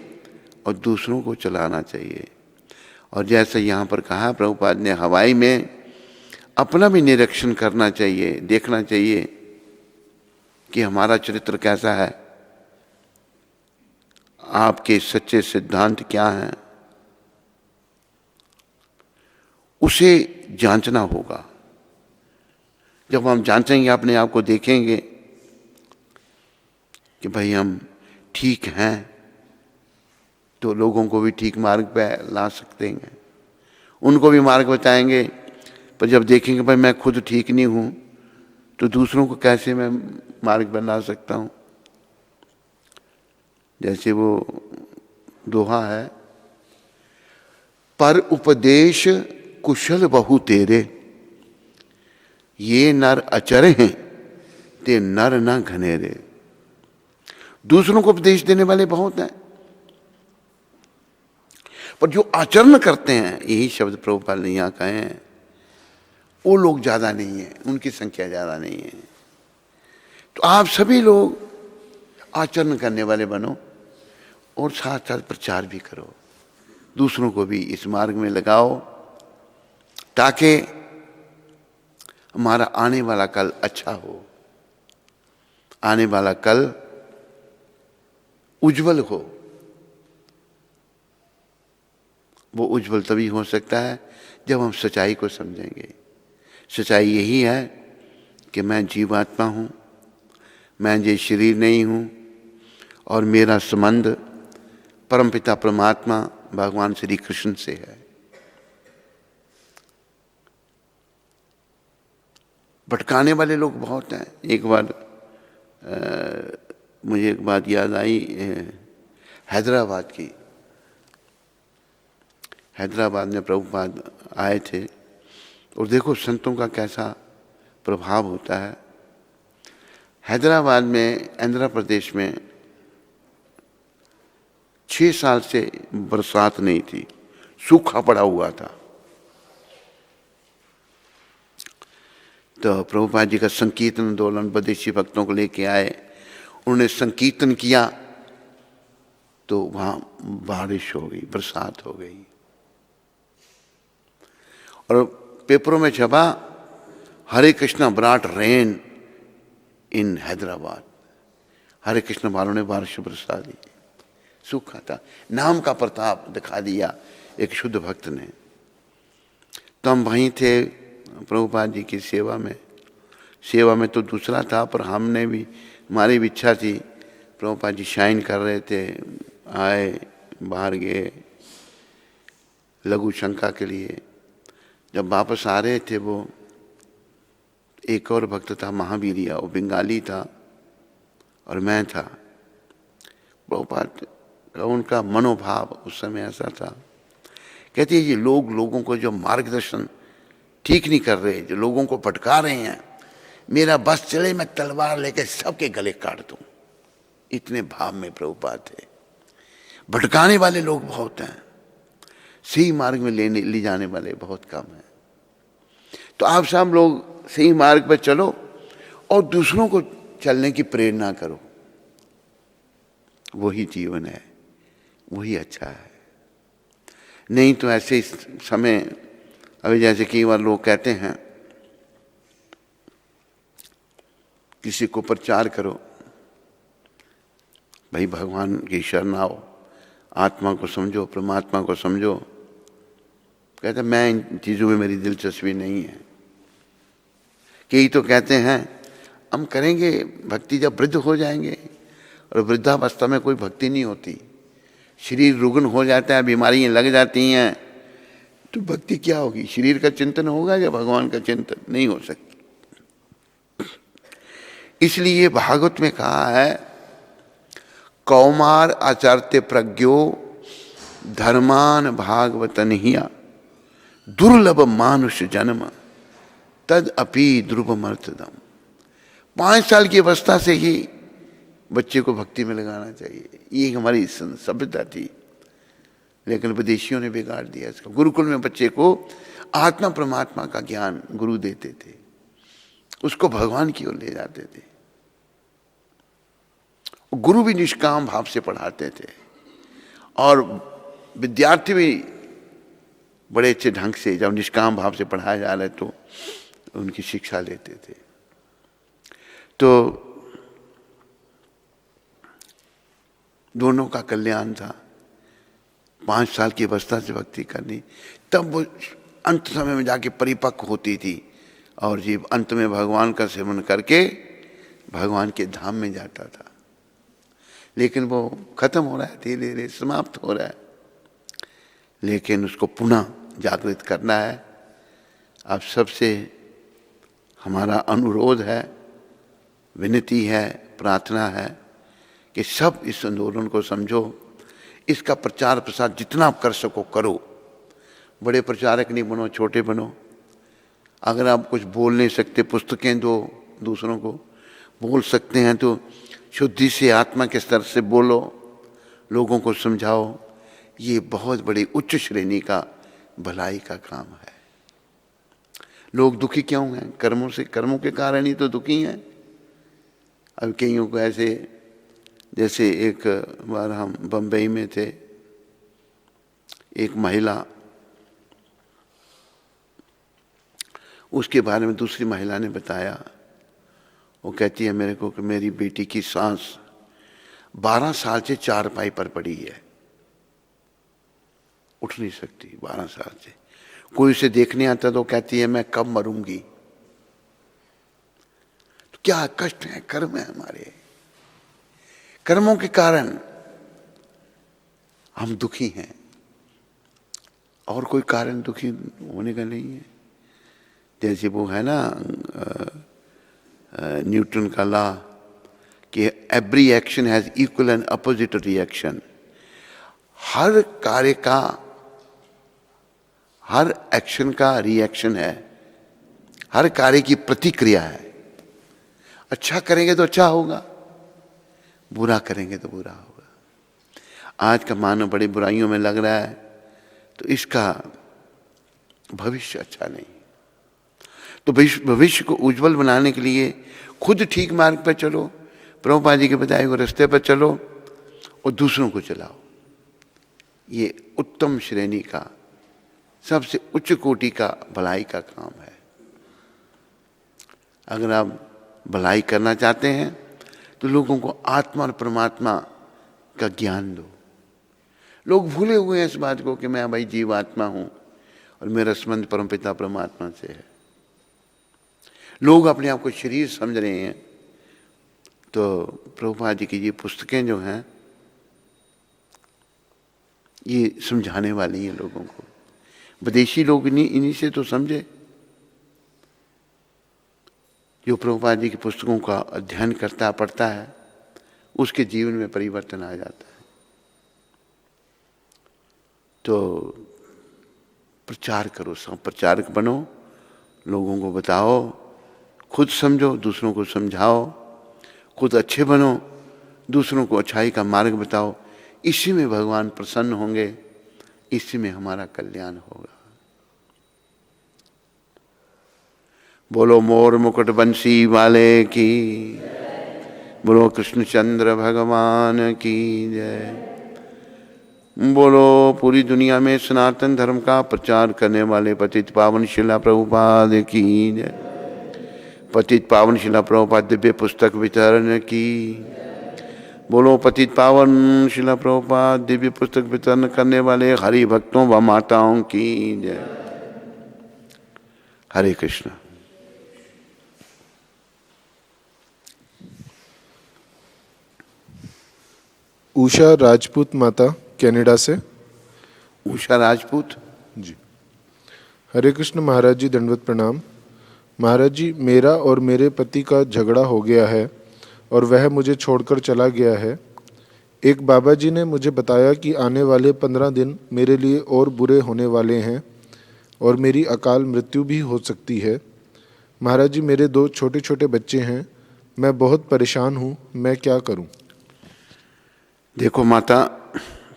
और दूसरों को चलाना चाहिए। और जैसे यहाँ पर कहा प्रभुपाद ने, हवाई में अपना भी निरीक्षण करना चाहिए, देखना चाहिए कि हमारा चरित्र कैसा है, आपके सच्चे सिद्धांत क्या हैं, उसे जांचना होगा। जब हम जांचेंगे, अपने आप को देखेंगे कि भाई हम ठीक हैं, तो लोगों को भी ठीक मार्ग पे ला सकते हैं, उनको भी मार्ग बताएंगे। पर जब देखेंगे भाई मैं खुद ठीक नहीं हूं, तो दूसरों को कैसे मैं मार्ग पर ला सकता हूं। जैसे वो दोहा है, पर उपदेश कुशल बहु तेरे, ये नर अचर हैं ते नर न घनेरे। दूसरों को उपदेश देने वाले बहुत हैं, पर जो आचरण करते हैं, यही शब्द प्रभुपाद ने यहाँ कहे हैं, वो लोग ज्यादा नहीं है, उनकी संख्या ज्यादा नहीं है। तो आप सभी लोग आचरण करने वाले बनो और साथ साथ प्रचार भी करो, दूसरों को भी इस मार्ग में लगाओ, ताकि हमारा आने वाला कल अच्छा हो, आने वाला कल उज्जवल हो। वो उज्जवल तभी हो सकता है जब हम सच्चाई को समझेंगे। सच्चाई यही है कि मैं जीवात्मा हूँ, मैं ये शरीर नहीं हूँ, और मेरा संबंध परमपिता परमात्मा भगवान श्री कृष्ण से है। भटकाने वाले लोग बहुत हैं। एक बार मुझे एक बात याद आई, हैदराबाद की। हैदराबाद में प्रभुपाद आए थे, और देखो संतों का कैसा प्रभाव होता है। हैदराबाद में, आंध्र प्रदेश में 6 साल से बरसात नहीं थी, सूखा पड़ा हुआ था। तो प्रभुपाद जी का संकीर्तन आंदोलन विदेशी भक्तों को लेके आए, उन्होंने संकीर्तन किया, तो वहाँ बारिश हो गई, बरसात हो गई, और पेपरों में छपा, हरे कृष्णा ब्राट रेन इन हैदराबाद। हरे कृष्ण वालों ने बारिश बरसा दी, सूखा था। नाम का प्रताप दिखा दिया एक शुद्ध भक्त ने। तो हम वहीं थे प्रभुपाद जी की सेवा में तो दूसरा था, पर हमने भी, हमारी भी इच्छा थी। प्रभुपाद जी शाइन कर रहे थे, आए, बाहर गए लघु शंका के लिए। जब वापस आ रहे थे, वो एक और भक्त था महावीरिया, वो बंगाली था और मैं था। प्रभुपाद का उनका मनोभाव उस समय ऐसा था, कहते हैं ये लोगों को जो मार्गदर्शन ठीक नहीं कर रहे, जो लोगों को भटका रहे हैं, मेरा बस चले मैं तलवार लेकर सबके गले काट दूं। इतने भाव में प्रभुपाद थे। भटकाने वाले लोग बहुत हैं, सही मार्ग में ले जाने वाले बहुत कम हैं। तो आप सब लोग सही मार्ग पर चलो और दूसरों को चलने की प्रेरणा करो। वही जीवन है, वही अच्छा है। नहीं तो ऐसे समय, अभी जैसे कई बार लोग कहते हैं किसी को प्रचार करो, भाई भगवान की शरण आओ, आत्मा को समझो, परमात्मा को समझो। कहते मैं इन चीज़ों में मेरी दिलचस्पी नहीं है। कई तो कहते हैं हम करेंगे भक्ति जब वृद्ध हो जाएंगे, और वृद्धावस्था में कोई भक्ति नहीं होती। शरीर रुग्ण हो जाता है, बीमारियां लग जाती हैं, तो भक्ति क्या होगी? शरीर का चिंतन होगा या भगवान का चिंतन? नहीं हो सकती। इसलिए भागवत में कहा है, कौमार आचरते प्रज्ञो धर्मान भागवतनिया दुर्लभ मानुष जन्म तद अपि ध्रुवमर्थदम। 5 साल की अवस्था से ही बच्चे को भक्ति में लगाना चाहिए, ये हमारी सभ्यता थी। लेकिन विदेशियों ने बिगाड़ दिया इसका। गुरुकुल में बच्चे को आत्मा परमात्मा का ज्ञान गुरु देते थे, उसको भगवान की ओर ले जाते थे। गुरु भी निष्काम भाव से पढ़ाते थे और विद्यार्थी भी बड़े अच्छे ढंग से, जब निष्काम भाव से पढ़ाया जा रहा है तो उनकी शिक्षा लेते थे। तो दोनों का कल्याण था। 5 साल की अवस्था से भक्ति करनी, तब वो अंत समय में जाके परिपक्व होती थी और जीव अंत में भगवान का सेवन करके भगवान के धाम में जाता था। लेकिन वो खत्म हो रहा है, धीरे धीरे समाप्त हो रहा है। लेकिन उसको पुनः जागृत करना है। आप सबसे हमारा अनुरोध है, विनती है, प्रार्थना है कि सब इस आंदोलन को समझो, इसका प्रचार प्रसार जितना आप कर सको करो। बड़े प्रचारक नहीं बनो, छोटे बनो। अगर आप कुछ बोल नहीं सकते, पुस्तकें दो दूसरों को। बोल सकते हैं तो शुद्धि से आत्मा के स्तर से बोलो, लोगों को समझाओ। ये बहुत बड़ी उच्च श्रेणी का भलाई का काम है। लोग दुखी क्यों हैं? कर्मों से, कर्मों के कारण ही तो दुखी हैं। अब कईयों को ऐसे, जैसे एक बार हम बम्बई में थे, एक महिला, उसके बारे में दूसरी महिला ने बताया। वो कहती है मेरे को कि मेरी बेटी की सांस 12 साल से चारपाई पर पड़ी है, उठ नहीं सकती 12 साल से। कोई उसे देखने आता तो कहती है मैं कब मरूंगी। तो क्या कष्ट है, कर्म है हमारे। कर्मों के कारण हम दुखी हैं, और कोई कारण दुखी होने का नहीं है। जैसे वो है ना न्यूटन का लॉ कि every action has equal and opposite reaction. हर कार्य का, हर एक्शन का रिएक्शन है, हर कार्य की प्रतिक्रिया है। अच्छा करेंगे तो अच्छा होगा, बुरा करेंगे तो बुरा होगा। आज का मानव बड़ी बुराइयों में लग रहा है, तो इसका भविष्य अच्छा नहीं। तो भविष्य को उज्जवल बनाने के लिए खुद ठीक मार्ग पर चलो, प्रभुपाद जी के बताए हुए रास्ते पर चलो और दूसरों को चलाओ। ये उत्तम श्रेणी का, सबसे उच्च कोटि का भलाई का काम है। अगर आप भलाई करना चाहते हैं तो लोगों को आत्मा और परमात्मा का ज्ञान दो। लोग भूले हुए हैं इस बात को कि मैं भाई जीवात्मा हूं और मेरा संबंध परमपिता परमात्मा से है। लोग अपने आप को शरीर समझ रहे हैं। तो प्रभुपाद जी की ये पुस्तकें जो हैं, ये समझाने वाली हैं लोगों को। विदेशी लोग इन्हीं से तो समझे। जो प्रभुपाद जी की पुस्तकों का अध्ययन करता पढ़ता है, उसके जीवन में परिवर्तन आ जाता है। तो प्रचार करो, सब प्रचारक बनो, लोगों को बताओ, खुद समझो, दूसरों को समझाओ, खुद अच्छे बनो, दूसरों को अच्छाई का मार्ग बताओ। इसी में भगवान प्रसन्न होंगे, इसी में हमारा कल्याण होगा। बोलो मोर मुकुट बंसी वाले की, बोलो कृष्णचंद्र भगवान की जय। बोलो पूरी दुनिया में सनातन धर्म का प्रचार करने वाले पतित पावन शिला प्रभुपाद की जय। पतित पावन शिला प्रभुपाद दिव्य पुस्तक वितरण की। बोलो पतित पावन शिला प्रभुपाद दिव्य पुस्तक वितरण करने वाले हरि भक्तों व माताओं की जय। हरे कृष्ण। उषा राजपूत माता कनाडा से। उषा राजपूत जी। हरे कृष्ण महाराज जी, दंडवत प्रणाम। महाराज जी, मेरा और मेरे पति का झगड़ा हो गया है और वह मुझे छोड़कर चला गया है। एक बाबा जी ने मुझे बताया कि आने वाले 15 दिन मेरे लिए और बुरे होने वाले हैं और मेरी अकाल मृत्यु भी हो सकती है। महाराज जी, मेरे 2 छोटे छोटे बच्चे हैं, मैं बहुत परेशान हूँ, मैं क्या करूँ? देखो माता,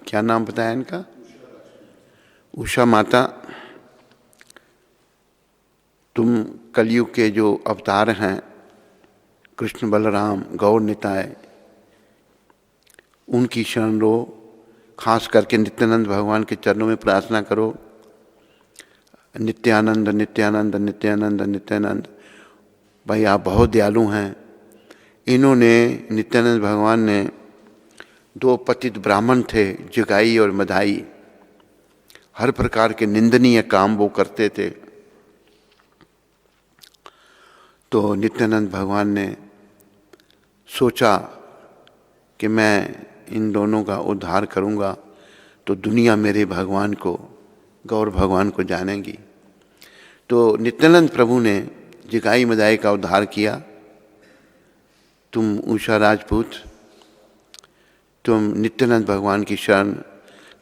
क्या नाम बताया इनका? उषा माता, तुम कलयुग के जो अवतार हैं, कृष्ण बलराम गौर निताय, उनकी शरण लो। खास करके नित्यानंद भगवान के चरणों में प्रार्थना करो, नित्यानंद नित्यानंद नित्यानंद नित्यानंद। भाई आप बहुत दयालु हैं। इन्होंने, नित्यानंद भगवान ने, दो पतित ब्राह्मण थे, जगाई और मधाई, हर प्रकार के निंदनीय काम वो करते थे। तो नित्यानंद भगवान ने सोचा कि मैं इन दोनों का उद्धार करूंगा तो दुनिया मेरे भगवान को, गौर भगवान को जानेगी। तो नित्यानंद प्रभु ने जगाई मदाई का उद्धार किया। तुम उषा राजपूत, तुम नित्यानंद भगवान की शरण,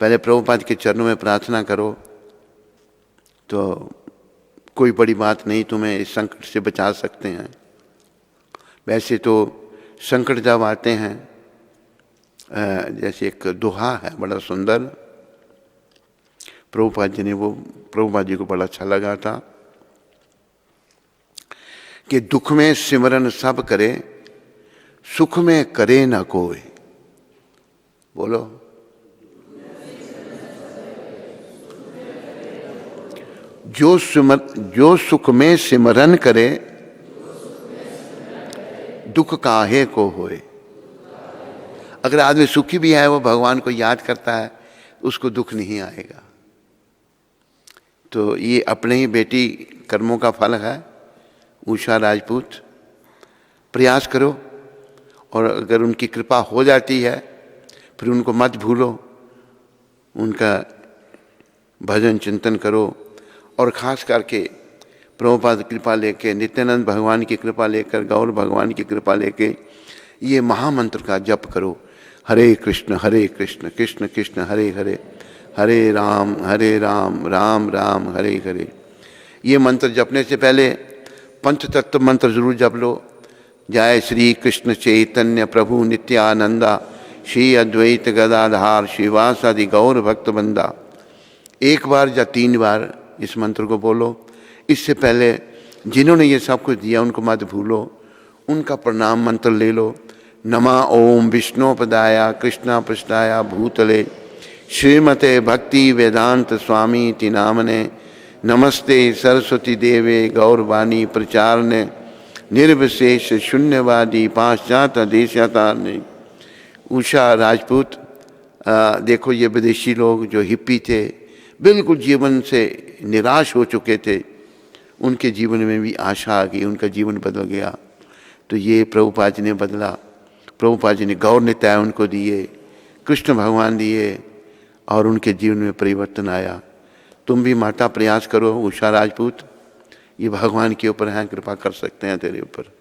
पहले प्रभुपाद के चरणों में प्रार्थना करो, तो कोई बड़ी बात नहीं, तुम्हें इस संकट से बचा सकते हैं। वैसे तो संकट जब आते हैं, जैसे एक दोहा है बड़ा सुंदर, प्रभुपाद जी ने, वो प्रभुपाद जी को बड़ा अच्छा लगा था कि दुख में सिमरन सब करे, सुख में करे ना कोई। बोलो, जो सुख में सिमरन करे, दुख काहे को होए। अगर आदमी सुखी भी है, वो भगवान को याद करता है, उसको दुख नहीं आएगा। तो ये अपने ही बेटी कर्मों का फल है। उषा राजपूत, प्रयास करो, और अगर उनकी कृपा हो जाती है फिर उनको मत भूलो, उनका भजन चिंतन करो, और ख़ास करके प्रभुपाद की कृपा लेके, नित्यानंद भगवान की कृपा लेकर, गौर भगवान की कृपा लेके ये महामंत्र का जप करो, हरे कृष्ण कृष्ण कृष्ण हरे हरे, हरे राम राम राम हरे हरे। ये मंत्र जपने से पहले पंचतत्व मंत्र जरूर जप लो। जय श्री कृष्ण चैतन्य प्रभु नित्यानंदा, श्री अद्वैत गदाधार श्रीवासादि गौर भक्त बंदा। एक बार या 3 बार इस मंत्र को बोलो। इससे पहले जिन्होंने ये सब कुछ दिया उनको मत भूलो, उनका प्रणाम मंत्र ले लो। नमा ओम विष्णुपदाया कृष्णापृष्ठाया भूतले श्रीमते भक्ति वेदांत स्वामी ति नामने, नमस्ते सरस्वती देवे गौरवाणी प्रचारने, निर्विशेष शून्यवादी पाश्चात्य देशातारने। उषा राजपूत, देखो ये विदेशी लोग जो हिप्पी थे, बिल्कुल जीवन से निराश हो चुके थे, उनके जीवन में भी आशा आ गई, उनका जीवन बदल गया। तो ये प्रभुपाद जी ने बदला। प्रभुपाद जी ने गौर निताय उनको दिए, कृष्ण भगवान दिए, और उनके जीवन में परिवर्तन आया। तुम भी माता प्रयास करो उषा राजपूत, ये भगवान के ऊपर है, कृपा कर सकते हैं तेरे ऊपर।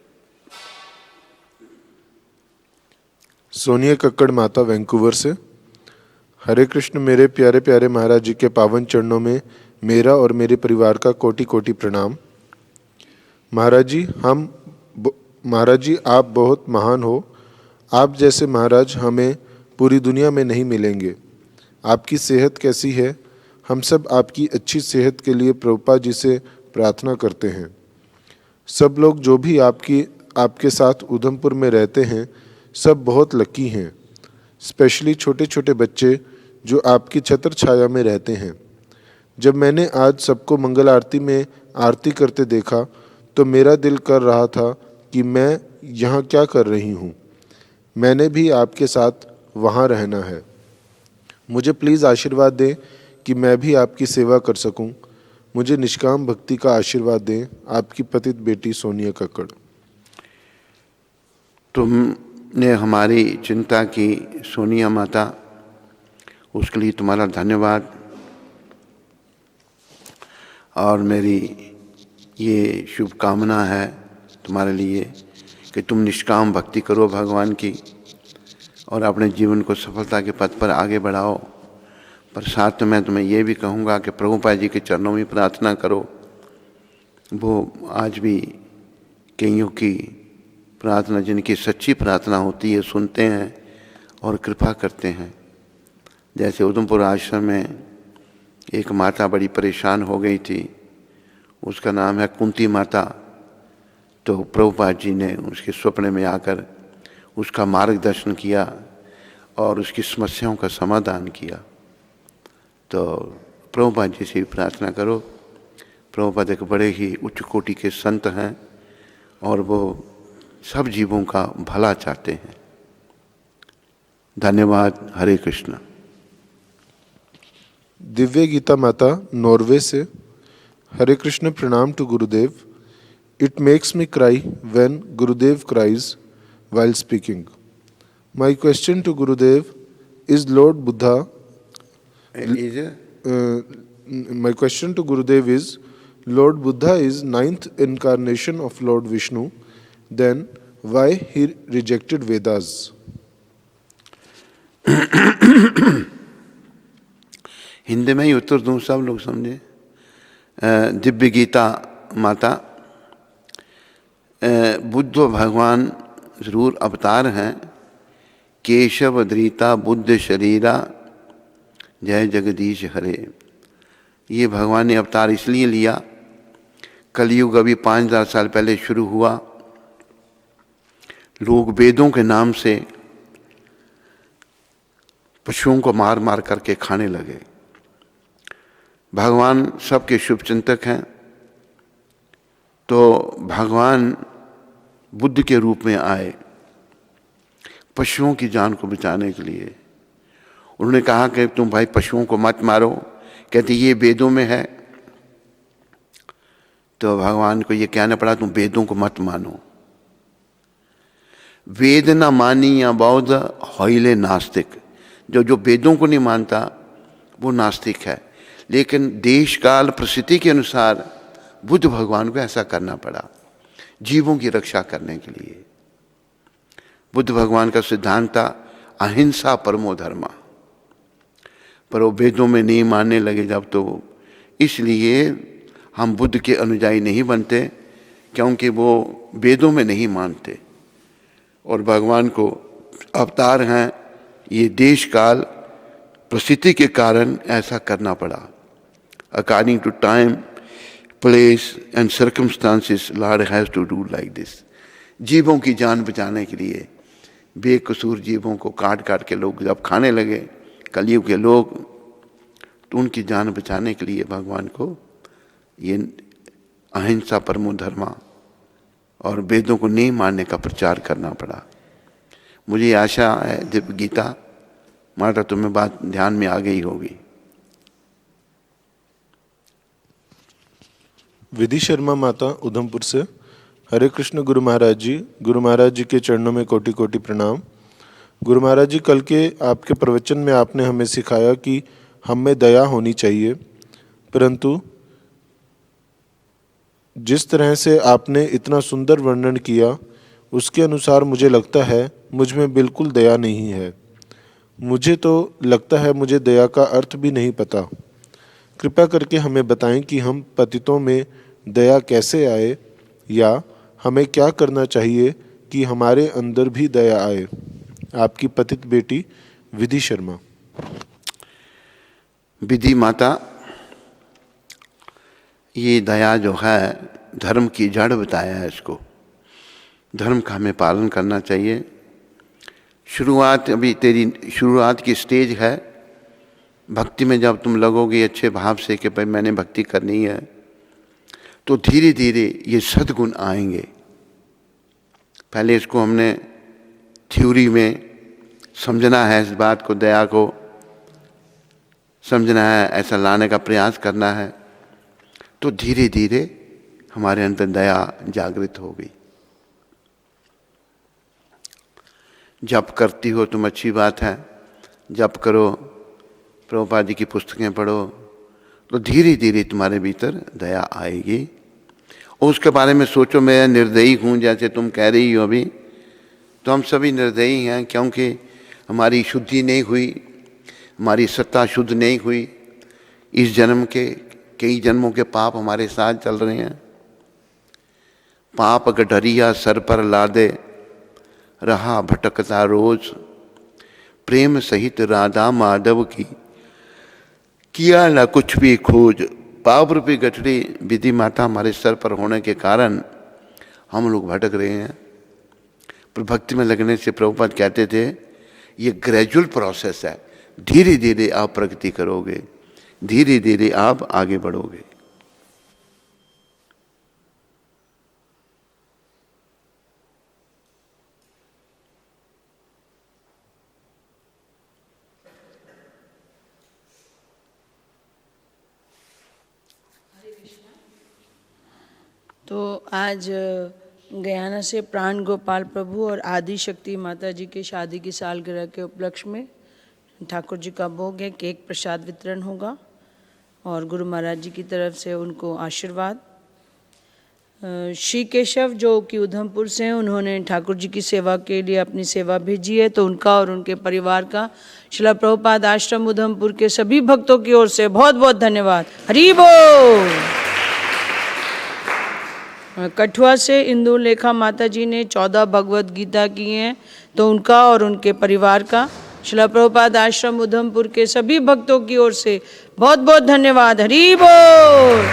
सोनिया कक्कड़ माता वैंकूवर से। हरे कृष्ण, मेरे प्यारे प्यारे महाराज जी के पावन चरणों में मेरा और मेरे परिवार का कोटि कोटि प्रणाम। महाराज जी, महाराज जी आप बहुत महान हो। आप जैसे महाराज हमें पूरी दुनिया में नहीं मिलेंगे। आपकी सेहत कैसी है? हम सब आपकी अच्छी सेहत के लिए प्रभुपाद जी से प्रार्थना करते हैं। सब लोग जो भी आपके साथ उधमपुर में रहते हैं, सब बहुत लकी हैं। स्पेशली छोटे छोटे बच्चे जो आपकी छत्र छाया में रहते हैं। जब मैंने आज सबको मंगल आरती में आरती करते देखा तो मेरा दिल कर रहा था कि मैं यहाँ क्या कर रही हूँ। मैंने भी आपके साथ वहाँ रहना है। मुझे प्लीज़ आशीर्वाद दें कि मैं भी आपकी सेवा कर सकूं। मुझे निष्काम भक्ति का आशीर्वाद दें। आपकी पतित बेटी सोनिया कक्कड़। तुमने हमारी चिंता की सोनिया माता, उसके लिए तुम्हारा धन्यवाद। और मेरी ये शुभकामना है तुम्हारे लिए कि तुम निष्काम भक्ति करो भगवान की, और अपने जीवन को सफलता के पथ पर आगे बढ़ाओ। पर साथ में तुम्हें ये भी कहूँगा कि प्रभुपाद जी के चरणों में प्रार्थना करो। वो आज भी कईयों की प्रार्थना, जिनकी सच्ची प्रार्थना होती है, सुनते हैं और कृपा करते हैं। जैसे उधमपुर आश्रम में एक माता बड़ी परेशान हो गई थी, उसका नाम है कुंती माता। तो प्रभुपाद जी ने उसके स्वप्न में आकर उसका मार्गदर्शन किया और उसकी समस्याओं का समाधान किया। तो प्रभुपाद जी से भी प्रार्थना करो। प्रभुपाद एक बड़े ही उच्च कोटि के संत हैं और वो सब जीवों का भला चाहते हैं। धन्यवाद। हरे कृष्ण। दिव्य गीता माता नॉर्वे से, हरे कृष्ण, प्रणाम to Gurudev. It makes me cry when Gurudev cries while speaking. My question to Gurudev is Lord Buddha. My question to Gurudev is Lord Buddha is 9th incarnation of Lord Vishnu. Then why he rejected Vedas? Hindi में ही उत्तर दूं, सब लोग समझे। दिव्य गीता माता, बुद्ध भगवान जरूर अवतार हैं। केशव धृता बुद्ध शरीरा, जय जगदीश हरे। ये भगवान ने अवतार इसलिए लिया, कलयुग अभी 5000 साल पहले शुरू हुआ। लोग वेदों के नाम से पशुओं को मार मार करके खाने लगे। भगवान सबके शुभ चिंतक हैं, तो भगवान बुद्ध के रूप में आए पशुओं की जान को बचाने के लिए। उन्होंने कहा कि तुम भाई पशुओं को मत मारो, कहते ये वेदों में है। तो भगवान को ये कहना पड़ा तुम वेदों को मत मानो। वेद न मानी या बौद्ध होइले नास्तिक। जो वेदों को नहीं मानता वो नास्तिक है। लेकिन देश काल परिस्थिति के अनुसार बुद्ध भगवान को ऐसा करना पड़ा, जीवों की रक्षा करने के लिए। बुद्ध भगवान का सिद्धांत था अहिंसा परमो धर्मा, पर वो वेदों में नहीं मानने लगे जब, तो इसलिए हम बुद्ध के अनुयायी नहीं बनते, क्योंकि वो वेदों में नहीं मानते और भगवान को अवतार हैं। ये देश काल परिस्थिति के कारण ऐसा करना पड़ा। According to time, place and circumstances, Lord has to do like this. जीवों की जान बचाने के लिए बेकसूर जीवों को काट काट के लोग जब खाने लगे, कलयुग के लोग, तो उनकी जान बचाने के लिए भगवान को ये अहिंसा परमो धर्मा और वेदों को नहीं मानने का प्रचार करना पड़ा। मुझे आशा है दिव्य गीता माता तुम्हें बात ध्यान में आ गई होगी। विधि शर्मा माता उधमपुर से, हरे कृष्ण गुरु महाराज जी। गुरु महाराज जी के चरणों में कोटि कोटि प्रणाम। गुरु महाराज जी, कल के आपके प्रवचन में आपने हमें सिखाया कि हम में दया होनी चाहिए, परंतु जिस तरह से आपने इतना सुंदर वर्णन किया उसके अनुसार मुझे लगता है मुझ में बिल्कुल दया नहीं है। मुझे तो लगता है मुझे दया का अर्थ भी नहीं पता। कृपया करके हमें बताएं कि हम पतितों में दया कैसे आए, या हमें क्या करना चाहिए कि हमारे अंदर भी दया आए। आपकी पतित बेटी विधि शर्मा। विधि माता, ये दया जो है धर्म की जड़ बताया है इसको। धर्म का हमें पालन करना चाहिए। शुरुआत, अभी तेरी शुरुआत की स्टेज है। भक्ति में जब तुम लगोगे अच्छे भाव से कि भाई मैंने भक्ति करनी है, तो धीरे धीरे ये सद्गुण आएंगे। पहले इसको हमने थ्योरी में समझना है, इस बात को, दया को समझना है, ऐसा लाने का प्रयास करना है, तो धीरे धीरे हमारे अंदर दया जागृत होगी। जप करती हो तुम, अच्छी बात है, जप करो, प्रभुपाद जी की पुस्तकें पढ़ो, तो धीरे धीरे तुम्हारे भीतर दया आएगी। और उसके बारे में सोचो, मैं निर्दयी हूँ जैसे तुम कह रही हो अभी, तो हम सभी निर्दयी हैं, क्योंकि हमारी शुद्धि नहीं हुई, हमारी सत्ता शुद्ध नहीं हुई। इस जन्म के कई जन्मों के पाप हमारे साथ चल रहे हैं। पाप गठरिया सर पर लादे, रहा भटकता रोज, प्रेम सहित राधा माधव की किया न कुछ भी खोज। पाप रूपी गठरी विधि माता हमारे सर पर होने के कारण हम लोग भटक रहे हैं। पर भक्ति में लगने से प्रभुपाद कहते थे ये ग्रेजुअल प्रोसेस है, धीरे धीरे आप प्रगति करोगे, धीरे धीरे आप आगे बढ़ोगे। तो आज गयाना से प्राण गोपाल प्रभु और आदि शक्ति माता जी के शादी की सालगिरह के उपलक्ष्य में ठाकुर जी का भोग है, केक प्रसाद वितरण होगा और गुरु महाराज जी की तरफ से उनको आशीर्वाद। श्री केशव जो कि उधमपुर से हैं, उन्होंने ठाकुर जी की सेवा के लिए अपनी सेवा भेजी है, तो उनका और उनके परिवार का श्रील प्रभुपाद आश्रम उधमपुर के सभी भक्तों की ओर से बहुत बहुत धन्यवाद। हरि बोल। कठुआ से इंदु लेखा माता जी ने 14 भगवत गीता की हैं, तो उनका और उनके परिवार का श्रील प्रभुपाद आश्रम उधमपुर के सभी भक्तों की ओर से बहुत बहुत धन्यवाद। हरि बोल।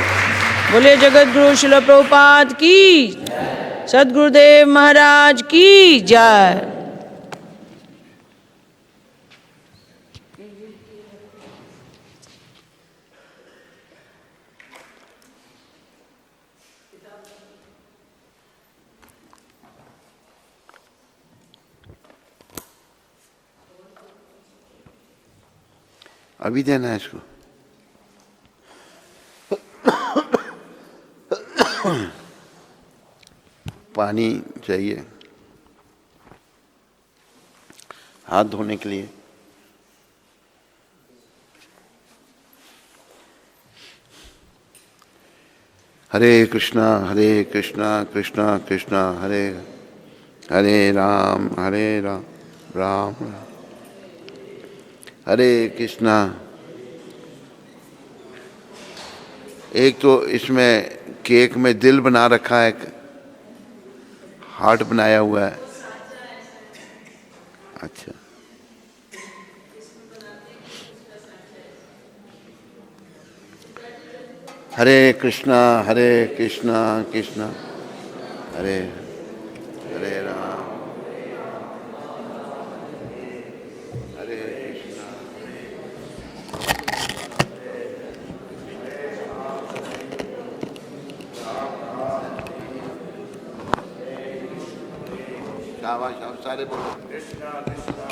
बोले जगत गुरु श्रील प्रभुपाद की, सद्गुरुदेव महाराज की जय। अभी देना है इसको। पानी चाहिए हाथ धोने के लिए। हरे कृष्णा कृष्णा कृष्णा हरे राम राम राम हरे कृष्णा। एक तो इसमें केक में दिल बना रखा है, हार्ट बनाया हुआ है। अच्छा, हरे कृष्णा कृष्णा हरे हरे राम हरे कृष्णा। शाबाश, आप सारे बोलो।